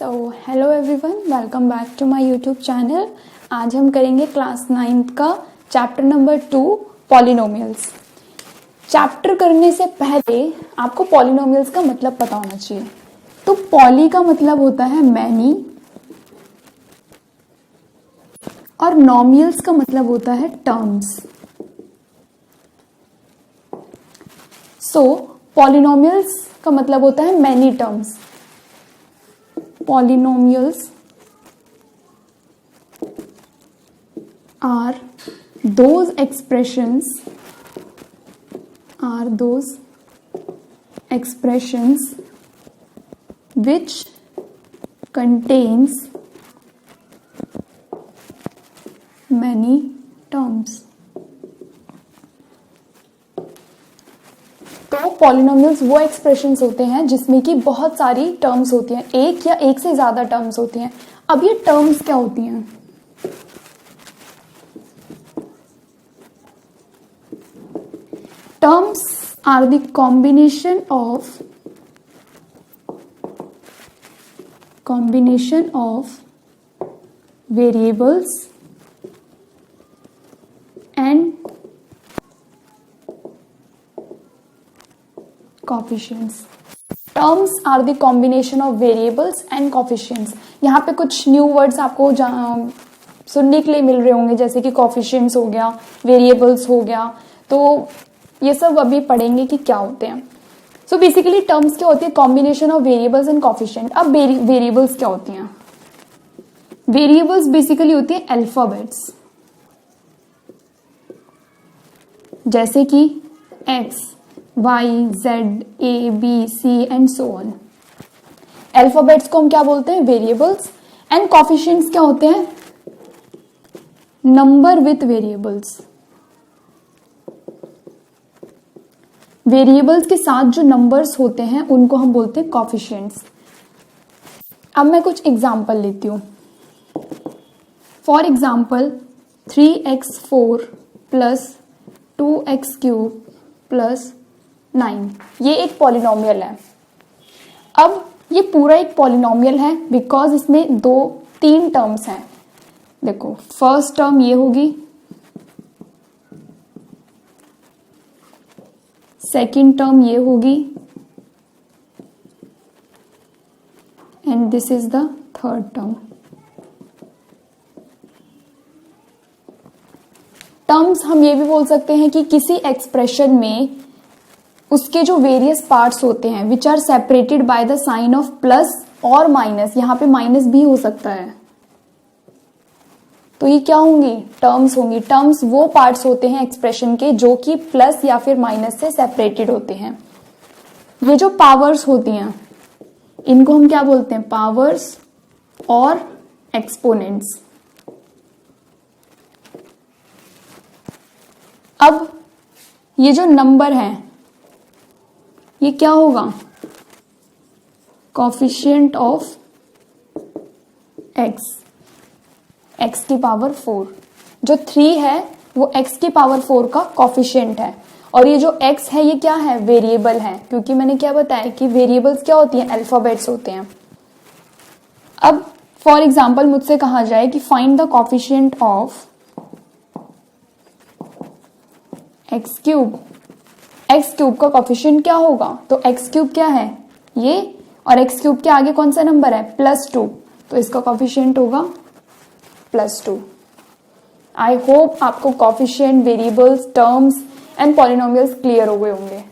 Hello everyone, welcome back to my YouTube channel. आज हम करेंगे क्लास 9th का चैप्टर नंबर 2 पॉलिनोमियल्स। चैप्टर करने से पहले आपको पॉलिनोमियल्स का मतलब पता होना चाहिए। तो पॉली का मतलब होता है मैनी और नोमियल्स का मतलब होता है टर्म्स। पॉलिनोमियल्स का मतलब होता है many terms. Polynomials are those expressions which contains many terms। तो पॉलिनोमियल्स वो एक्सप्रेशंस होते हैं जिसमें कि बहुत सारी टर्म्स होती हैं, एक या एक से ज्यादा टर्म्स होती हैं। अब ये टर्म्स क्या होती हैं? Terms are the combination of variables and coefficients। Terms are the combination of variables and coefficients. यहाँ पे कुछ न्यू वर्ड्स आपको सुनने के लिए मिल रहे होंगे, जैसे कि कोफिशिएंट्स हो गया, वेरिएबल्स हो गया। तो ये सब अभी पढ़ेंगे कि क्या होते हैं। सो बेसिकली टर्म्स क्या होती है? Combination of variables and coefficient. अब वेरिएबल्स क्या होती हैं? वेरिएबल्स बेसिकली होती है अल्फाबेट्स, जैसे कि x, Y, Z, A, B, C and so on। Alphabets को हम क्या बोलते हैं? वेरिएबल्स। एंड कोफिशिएंट्स क्या होते हैं? Number with variables. वेरिएबल्स के साथ जो नंबर्स होते हैं उनको हम बोलते हैं कोफिशिएंट्स। अब मैं कुछ एग्जांपल लेती हूं। For example 3x4 plus 2x³ plus 9, ये एक पॉलिनोमियल है। अब ये पूरा एक पॉलिनोमियल है बिकॉज इसमें तीन टर्म्स हैं। देखो, फर्स्ट टर्म ये होगी, सेकंड टर्म ये होगी and this is the third term. Terms हम ये भी बोल सकते हैं कि किसी एक्सप्रेशन में उसके जो वेरियस पार्ट्स होते हैं which are separated by the sign of plus और माइनस। यहां पे माइनस भी हो सकता है, तो ये क्या होंगी? टर्म्स होंगी। टर्म्स वो पार्ट्स होते हैं एक्सप्रेशन के जो कि प्लस या फिर माइनस से सेपरेटेड होते हैं। ये जो पावर्स होती हैं इनको हम क्या बोलते हैं? पावर्स और एक्सपोनेंट्स। अब ये जो नंबर है ये क्या होगा? कोफिशिएंट ऑफ एक्स, एक्स की पावर 4। जो 3 है वो एक्स की पावर 4 का कोफिशिएंट है। और ये जो एक्स है ये क्या है? वेरिएबल है, क्योंकि मैंने क्या बताया कि वेरिएबल्स क्या होती हैं? अल्फाबेट्स होते हैं। अब फॉर एग्जांपल मुझसे कहा जाए कि find the coefficient of x³। x³ का कोफिशिएंट क्या होगा? तो x³ क्या है? ये, और x³ के आगे कौन सा नंबर है? +2, तो इसका कोफिशिएंट होगा +2। आई होप आपको coefficient, variables, terms and polynomials clear हो गए होंगे।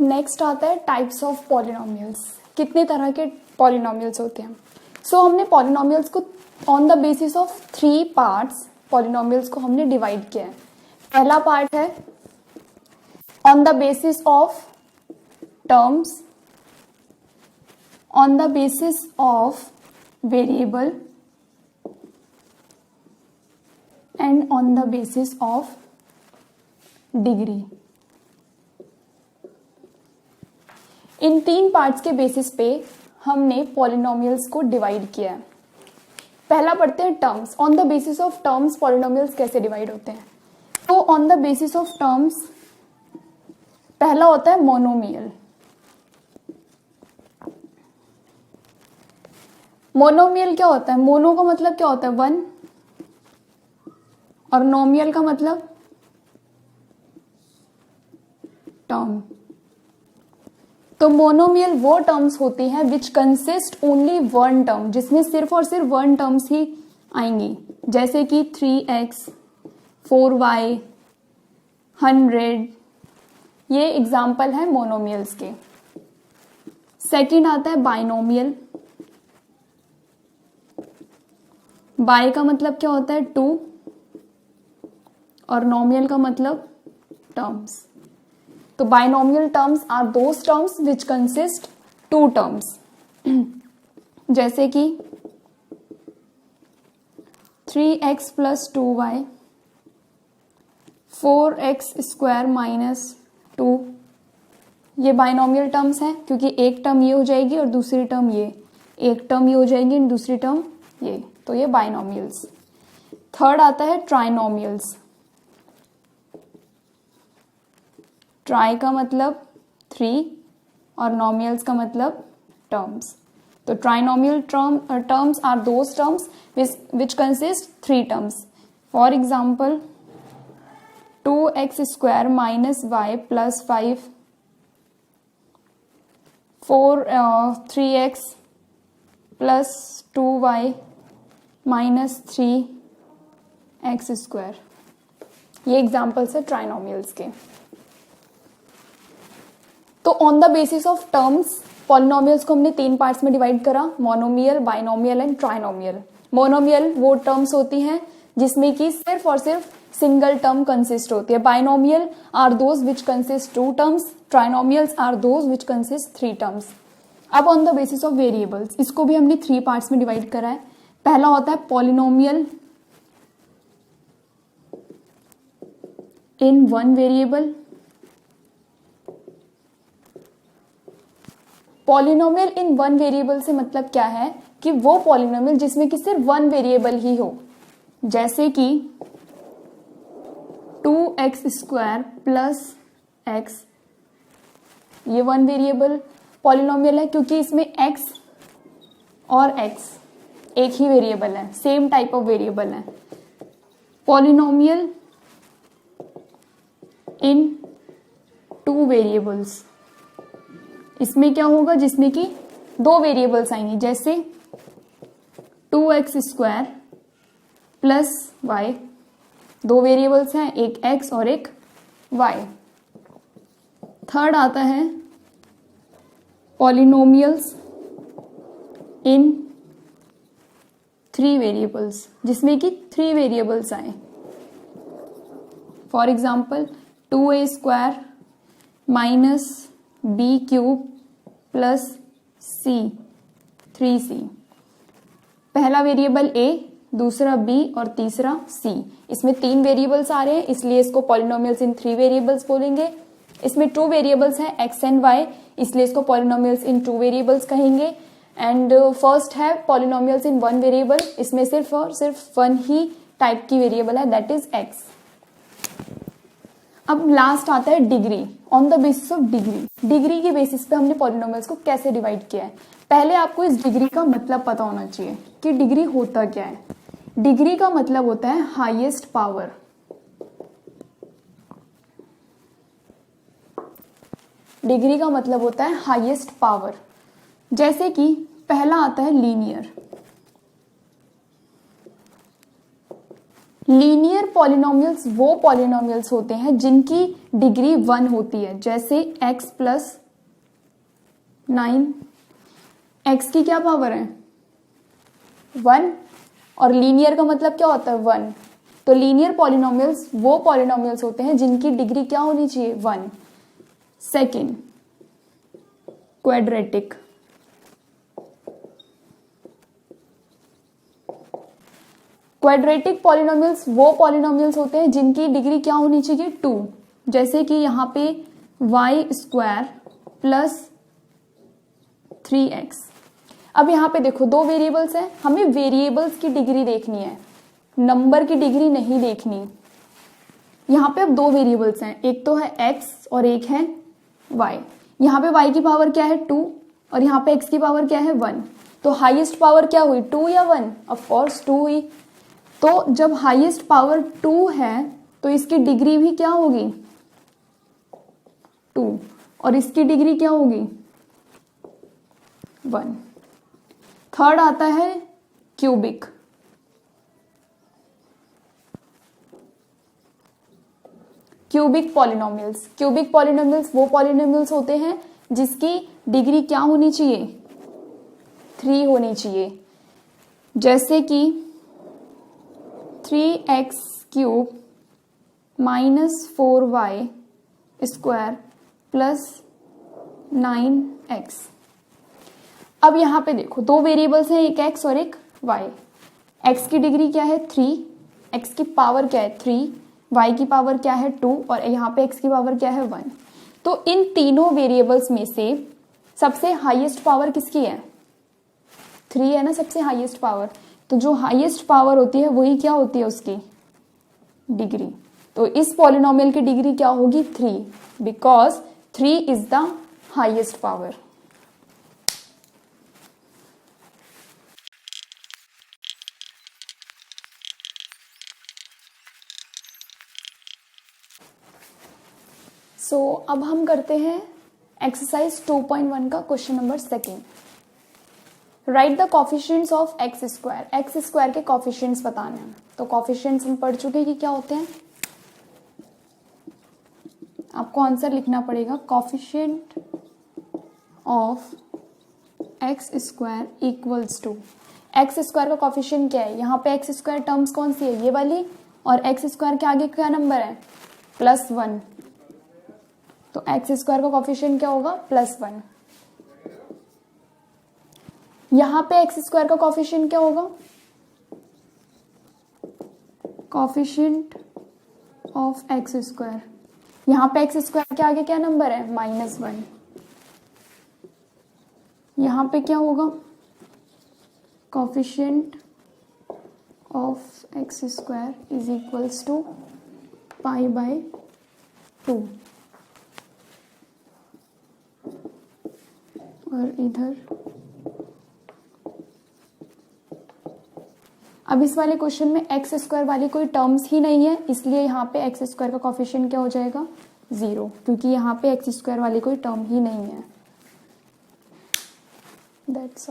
नेक्स्ट आता है टाइप्स ऑफ पॉलिनोमियल्स। कितने तरह के पॉलिनोमियल्स होते हैं? हमने पॉलिनोमियल्स को on the basis of 3 parts polynomials को हमने डिवाइड किया है। पहला पार्ट है on the basis of terms, on the basis of variable and on the basis of degree. In 3 parts के बेसिस पे हमने पॉलिनोमियल्स को डिवाइड किया है। पहला पढ़ते हैं terms. On the basis of terms polynomials कैसे डिवाइड होते हैं? तो on the basis of terms पहला होता है मोनोमियल। मोनोमियल क्या होता है? मोनो का मतलब क्या होता है? वन, और नोमियल का मतलब टर्म। तो मोनोमियल वो टर्म्स होती हैं which consist only one term, जिसमें सिर्फ और सिर्फ वन टर्म्स ही आएंगी, जैसे कि 3x, 4y, 100, ये एग्जाम्पल है मोनोमियल्स के। सेकंड आता है बाइनोमियल। बाय का मतलब क्या होता है? टू, और नोमियल का मतलब टर्म्स। तो binomial terms are those terms which consist two terms, जैसे कि 3x plus 2y, 4x square minus 2, ये बाइनोमियल टर्म्स हैं क्योंकि एक टर्म ये हो जाएगी और दूसरी टर्म ये, एक टर्म ये हो जाएगी और दूसरी टर्म ये, तो ये बाइनोमियल्स। थर्ड आता है ट्राइनोमियल्स। ट्राई का मतलब 3 और नोमियल्स का मतलब टर्म्स। तो trinomial terms are those terms which consist 3 terms. For example 2x square minus y plus 5, 3x plus 2y minus 3x square, ये एग्जाम्पल्स है ट्राइनोमियल्स के। तो on the basis of terms polynomials को हमने 3 पार्ट्स में divide करा, monomial, binomial and trinomial. Monomial वो terms होती हैं जिसमें कि सिर्फ और सिर्फ सिंगल टर्म कंसिस्ट होती है। Binomial are those which consist 2 terms, trinomials are those which consist 3 terms. अब on the basis of variables, इसको भी हमने 3 पार्ट्स में डिवाइड करा है। पहला होता है polynomial in one variable. Polynomial in one variable से मतलब क्या है कि वो पॉलिनोमियल जिसमें कि सिर्फ वन वेरिएबल ही हो, जैसे कि 2x स्क्वायर प्लस x, ये वन वेरिएबल पॉलिनोमियल है क्योंकि इसमें x और x एक ही वेरिएबल है, सेम टाइप ऑफ वेरिएबल है। पॉलिनोमियल इन 2 वेरिएबल्स, इसमें क्या होगा? जिसमें कि 2 वेरिएबल्स आएंगी, जैसे 2x square plus y, 2 variables हैं, एक x और एक y। थर्ड आता है पॉलिनोमियल्स इन 3 वेरिएबल्स, जिसमें कि 3 वेरिएबल्स आए। For example 2a square minus B cube plus c, 3c। पहला वेरिएबल a, दूसरा b और तीसरा c। इसमें 3 वेरिएबल्स आ रहे हैं, इसलिए इसको पॉलिनोमियल्स इन 3 वेरिएबल्स बोलेंगे। इसमें 2 वेरिएबल्स हैं x एंड y, इसलिए इसको पॉलिनोमियल्स इन 2 वेरिएबल्स कहेंगे। एंड फर्स्ट है पॉलिनोमियल्स इन 1 वेरिएबल, इसमें सिर्फ और सिर्फ 1 ही टाइप की वेरिएबल है, दैट इज x। अब लास्ट आता है degree, on the basis of degree. Degree के बेसिस पे हमने पॉलिनोमियल्स को कैसे डिवाइड किया है। पहले आपको इस डिग्री का मतलब पता होना चाहिए कि डिग्री होता क्या है। डिग्री का मतलब होता है हाईएस्ट पावर। डिग्री का मतलब होता है हाईएस्ट पावर। जैसे कि पहला आता है लीनियर। लीनियर पॉलिनोमियल्स वो पॉलिनोमियल्स होते हैं जिनकी डिग्री 1 होती है, जैसे x प्लस 9, x की क्या पावर है? 1, और लीनियर का मतलब क्या होता है? 1। तो लीनियर पॉलिनोमियल्स वो पॉलिनोमियल्स होते हैं जिनकी डिग्री क्या होनी चाहिए? 1। Second, quadratic. क्वाड्रेटिक पॉलिनोमियल्स वो पॉलिनोमियल्स होते हैं जिनकी डिग्री क्या होनी चाहिए? 2। जैसे कि यहाँ पे y स्क्वायर प्लस 3x। अब यहाँ पे देखो 2 वेरिएबल्स हैं, हमें वेरिएबल्स की डिग्री देखनी है, नंबर की डिग्री नहीं देखनी। यहाँ पे अब 2 वेरिएबल्स हैं, एक तो है x और एक है y। यहाँ पे y की पावर क्या है? 2, और यहाँ पे x की पावर क्या है? 1। तो हाईएस्ट पावर क्या हुई, 2 या 1? ऑफ कोर्स 2 हुई। तो जब हाईएस्ट पावर 2 है तो इसकी डिग्री भी क्या होगी, 2, और इसकी डिग्री क्या होगी, 1। थर्ड आता है cubic. Cubic polynomials. Cubic polynomials वो पॉलिनोमियल्स होते हैं जिसकी डिग्री क्या होनी चाहिए, 3 होनी चाहिए। जैसे कि 3x cube minus 4y square plus 9x। अब यहां पे देखो दो वेरिएबल्स हैं, एक x और एक y। x की डिग्री क्या है, 3, x की पावर क्या है, 3, y की पावर क्या है, 2, और यहाँ पे x की पावर क्या है, 1। तो इन तीनों वेरिएबल्स में से सबसे हाईएस्ट पावर किसकी है, 3 है ना सबसे हाईएस्ट पावर। तो जो हाईएस्ट पावर होती है वही क्या होती है, उसकी डिग्री। तो इस पॉलिनोमियल की डिग्री क्या होगी, 3, because 3 is the highest power. So अब हम करते हैं एक्सरसाइज 2.1 का question number 2। Write the coefficients of X square. X square के कॉफिशिएंट्स बताने हैं। तो कॉफिशिएंट्स हम पढ़ चुके हैं कि क्या होते हैं। आपको आंसर लिखना पड़ेगा, coefficient of X square equals to. X square का कॉफिशिएंट क्या है, यहाँ पे एक्स स्क्वायर टर्म्स कौन सी है, ये वाली, और एक्स स्क्वायर के आगे क्या नंबर है, +1। तो एक्स स्क्वायर का कॉफिशिएंट क्या होगा, +1। यहां पे एक्स स्क्वायर का कॉफिशिएंट क्या होगा, कॉफिशिएंट ऑफ एक्स स्क्वायर। यहां पे एक्स स्क्वायर के आगे क्या नंबर है, -1। यहां पे क्या होगा, coefficient of X square is equals to π/2, और इधर। अब इस वाले क्वेश्चन में एक्स स्क्वायर वाली कोई टर्म्स ही नहीं है, इसलिए यहाँ पे एक्स स्क्वायर का कॉफिशिएंट क्या हो जाएगा, 0, क्योंकि यहाँ पे एक्स स्क्वायर वाली कोई टर्म ही नहीं है। दैट्स